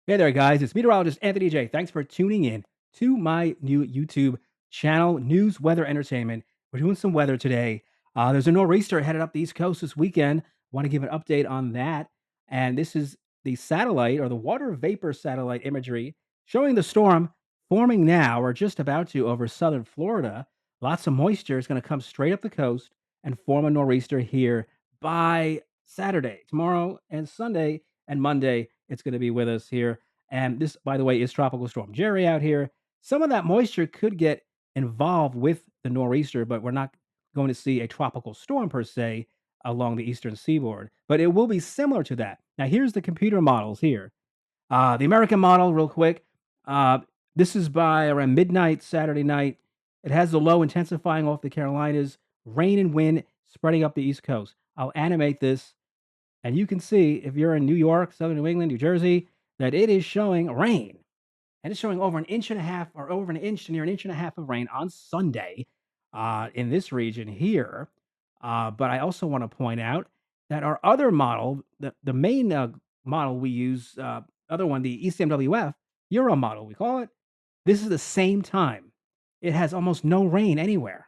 Hey there, guys. It's meteorologist Anthony J. Thanks for tuning in to my new YouTube channel, News, Weather, Entertainment. We're doing some weather today. There's a nor'easter headed up the East Coast this weekend. Want to give an update on that. And this is the satellite or the water vapor satellite imagery showing the storm forming now or just about to over southern Florida. Lots of moisture is going to come straight up the coast and form a nor'easter here by Saturday, tomorrow, and Sunday and Monday. It's going to be with us here. And this, by the way, is Tropical Storm Jerry out here. Some of that moisture could get involved with the nor'easter, but we're not going to see a tropical storm per se along the eastern seaboard. But it will be similar to that. Now, here's the computer models here. The American model, real quick. Uh, this is by around midnight Saturday night. It has the low intensifying off the Carolinas, rain and wind spreading up the East Coast. I'll animate this and you can see if you're in New York, Southern New England, New Jersey, that it is showing rain. And it's showing over an inch and a half or over an inch to near an inch and a half of rain on Sunday in this region here. But I also want to point out that our other model, the main model we use, other one, the ECMWF Euro model, we call it, this is the same time. It has almost no rain anywhere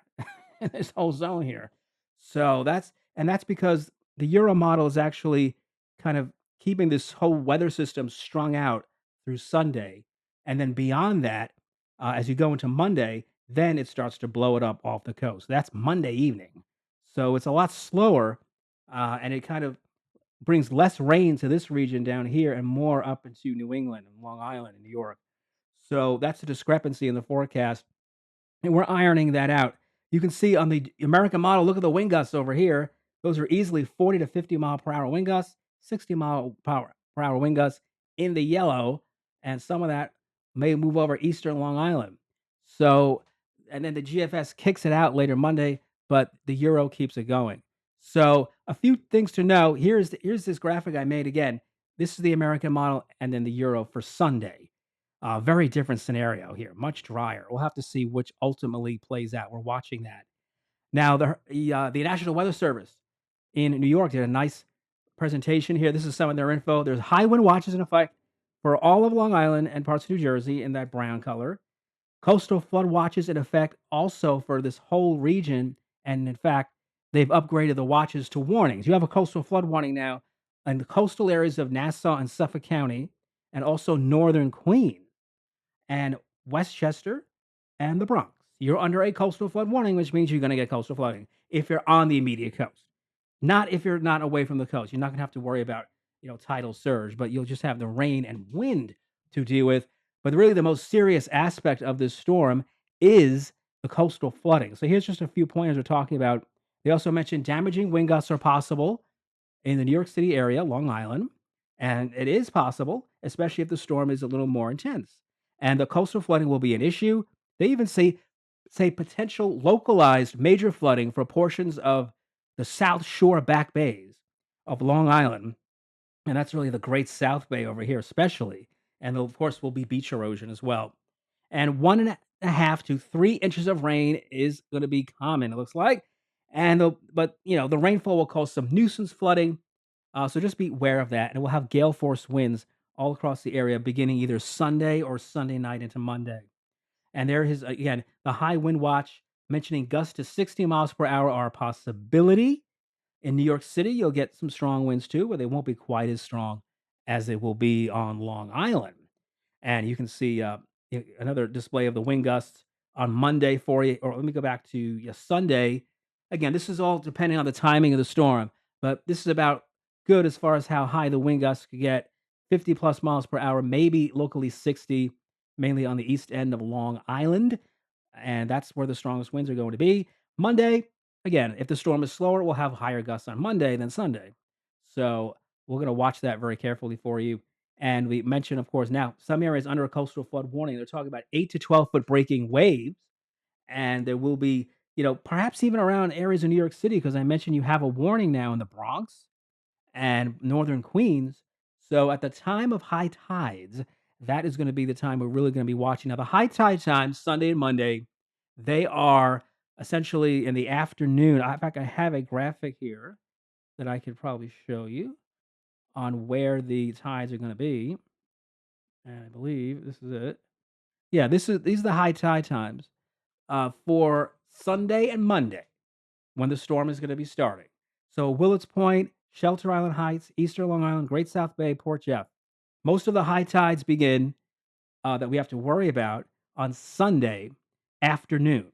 in this whole zone here. So that's because the Euro model is actually kind of keeping this whole weather system strung out through Sunday. And then beyond that, as you go into Monday, then it starts to blow it up off the coast. That's Monday evening. So it's a lot slower, and it kind of brings less rain to this region down here and more up into New England and Long Island and New York. So that's a discrepancy in the forecast, and we're ironing that out. You can see on the American model, look at the wind gusts over here. Those are easily 40 to 50 mile per hour wind gusts, 60 mile per hour wind gusts in the yellow, and some of that may move over eastern Long Island. So, and then the GFS kicks it out later Monday, but the Euro keeps it going. So, a few things to know. Here's this graphic I made again. This is the American model, and then the Euro for Sunday. Very different scenario here, much drier. We'll have to see which ultimately plays out. We're watching that. Now, the National Weather Service in New York did a nice presentation here. This is some of their info. There's high wind watches in effect for all of Long Island and parts of New Jersey in that brown color. Coastal flood watches in effect also for this whole region. And in fact, they've upgraded the watches to warnings. You have a coastal flood warning now in the coastal areas of Nassau and Suffolk County, and also northern Queens and Westchester and the Bronx. You're under a coastal flood warning, which means you're going to get coastal flooding if you're on the immediate coast. Not if you're not away from the coast. You're not going to have to worry about, tidal surge, but you'll just have the rain and wind to deal with. But really, the most serious aspect of this storm is the coastal flooding. So here's just a few pointers we're talking about. They also mentioned damaging wind gusts are possible in the New York City area, Long Island, and it is possible, especially if the storm is a little more intense. And the coastal flooding will be an issue. They even say potential localized major flooding for portions of the South Shore back bays of Long Island, and that's really the Great South Bay over here, especially. And of course, will be beach erosion as well. And 1.5 to 3 inches of rain is going to be common. It looks like, but the rainfall will cause some nuisance flooding, so just be aware of that, and we'll have gale force winds all across the area beginning either Sunday or Sunday night into Monday. And there is again the high wind watch mentioning gusts to 60 miles per hour are a possibility. In New York City, you'll get some strong winds too, but they won't be quite as strong as they will be on Long Island. And you can see another display of the wind gusts on Monday for you. Or let me go back to Sunday. Again, this is all depending on the timing of the storm, but this is about good as far as how high the wind gusts could get 50 plus miles per hour, maybe locally 60, mainly on the east end of Long Island. And that's where the strongest winds are going to be. Monday, again, if the storm is slower, we'll have higher gusts on Monday than Sunday. So we're going to watch that very carefully for you. And we mentioned, of course, now some areas under a coastal flood warning. They're talking about 8 to 12 foot breaking waves, and there will be, perhaps even around areas in New York City, because I mentioned you have a warning now in the Bronx and northern Queens. So at the time of high tides, that is going to be the time we're really going to be watching. Now, the high tide times, Sunday and Monday, they are essentially in the afternoon. In fact, I have a graphic here that I could probably show you on where the tides are going to be. and I believe this is it. Yeah, these are the high tide times for Sunday and Monday when the storm is going to be starting. So Willets Point, Shelter Island Heights, Eastern Long Island, Great South Bay, Port Jeff. Most of the high tides begin that we have to worry about on Sunday afternoon.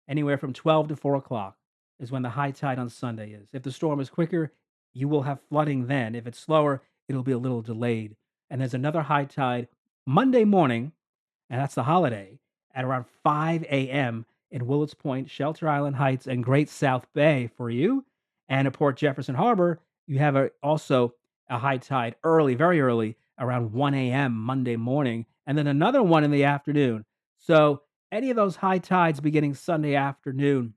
Anywhere from 12 to 4 o'clock is when the high tide on Sunday is. If the storm is quicker, you will have flooding then. If it's slower, it'll be a little delayed. And there's another high tide Monday morning, and that's the holiday, at around 5 a.m. in Willets Point, Shelter Island Heights, and Great South Bay for you. And at Port Jefferson Harbor, you have also a high tide early, very early, around 1 a.m. Monday morning, and then another one in the afternoon. So any of those high tides beginning Sunday afternoon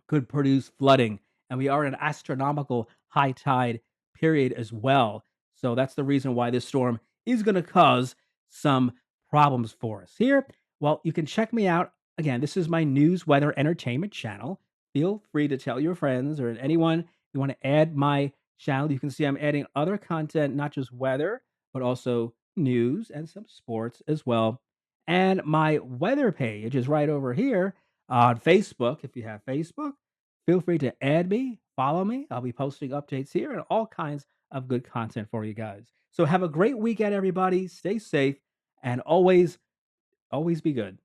could produce flooding, and we are in an astronomical high tide period as well. So that's the reason why this storm is going to cause some problems for us here. Well, you can check me out. Again, this is my news, weather, entertainment channel. Feel free to tell your friends or anyone you want to add my channel. You can see I'm adding other content, not just weather, but also news and some sports as well. And my weather page is right over here on Facebook. If you have Facebook, feel free to add me, follow me. I'll be posting updates here and all kinds of good content for you guys. So have a great weekend, everybody. Stay safe and always be good.